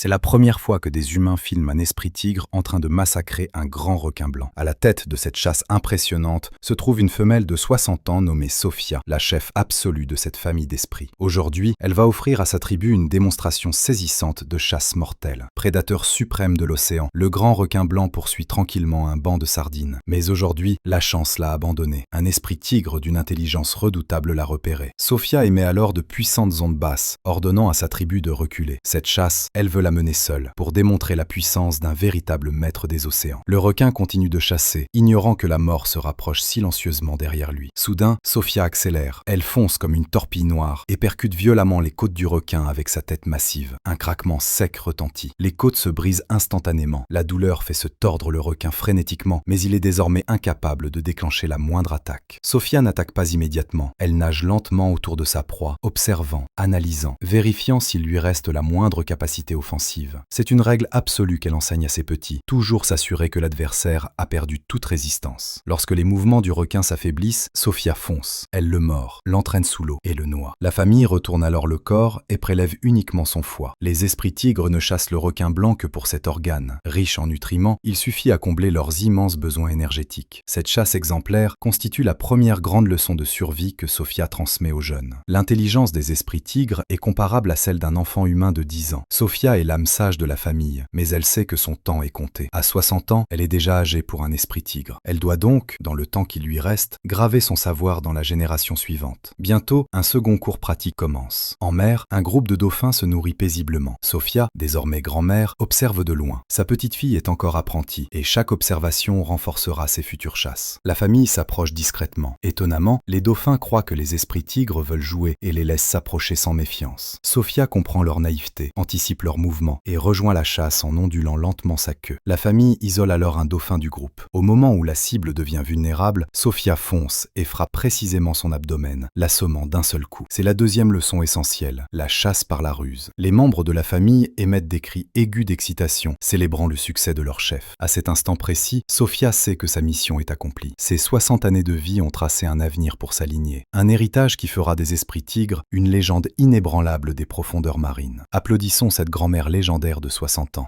C'est la première fois que des humains filment un esprit tigre en train de massacrer un grand requin blanc. À la tête de cette chasse impressionnante se trouve une femelle de 60 ans nommée Sophia, la chef absolue de cette famille d'esprits. Aujourd'hui, elle va offrir à sa tribu une démonstration saisissante de chasse mortelle. Prédateur suprême de l'océan, le grand requin blanc poursuit tranquillement un banc de sardines. Mais aujourd'hui, la chance l'a abandonné. Un esprit tigre d'une intelligence redoutable l'a repéré. Sophia émet alors de puissantes ondes basses, ordonnant à sa tribu de reculer. Cette chasse, elle veut la mener seule, pour démontrer la puissance d'un véritable maître des océans. Le requin continue de chasser, ignorant que la mort se rapproche silencieusement derrière lui. Soudain, Sophia accélère. Elle fonce comme une torpille noire et percute violemment les côtes du requin avec sa tête massive. Un craquement sec retentit. Les côtes se brisent instantanément. La douleur fait se tordre le requin frénétiquement, mais il est désormais incapable de déclencher la moindre attaque. Sophia n'attaque pas immédiatement. Elle nage lentement autour de sa proie, observant, analysant, vérifiant s'il lui reste la moindre capacité offensive. C'est une règle absolue qu'elle enseigne à ses petits, toujours s'assurer que l'adversaire a perdu toute résistance. Lorsque les mouvements du requin s'affaiblissent, Sophia fonce. Elle le mord, l'entraîne sous l'eau et le noie. La famille retourne alors le corps et prélève uniquement son foie. Les esprits tigres ne chassent le requin blanc que pour cet organe. Riche en nutriments, il suffit à combler leurs immenses besoins énergétiques. Cette chasse exemplaire constitue la première grande leçon de survie que Sophia transmet aux jeunes. L'intelligence des esprits tigres est comparable à celle d'un enfant humain de 10 ans. Sophia est l'âme sage de la famille, mais elle sait que son temps est compté. À 60 ans, elle est déjà âgée pour un esprit tigre. Elle doit donc, dans le temps qui lui reste, graver son savoir dans la génération suivante. Bientôt, un second cours pratique commence. En mer, un groupe de dauphins se nourrit paisiblement. Sophia, désormais grand-mère, observe de loin. Sa petite fille est encore apprentie, et chaque observation renforcera ses futures chasses. La famille s'approche discrètement. Étonnamment, les dauphins croient que les esprits tigres veulent jouer et les laissent s'approcher sans méfiance. Sophia comprend leur naïveté, anticipe leurs mouvements et rejoint la chasse en ondulant lentement sa queue. La famille isole alors un dauphin du groupe. Au moment où la cible devient vulnérable, Sophia fonce et frappe précisément son abdomen, l'assommant d'un seul coup. C'est la deuxième leçon essentielle, la chasse par la ruse. Les membres de la famille émettent des cris aigus d'excitation, célébrant le succès de leur chef. À cet instant précis, Sophia sait que sa mission est accomplie. Ses 60 années de vie ont tracé un avenir pour sa lignée. Un héritage qui fera des esprits tigres une légende inébranlable des profondeurs marines. Applaudissons cette grand-mère légendaire de 60 ans.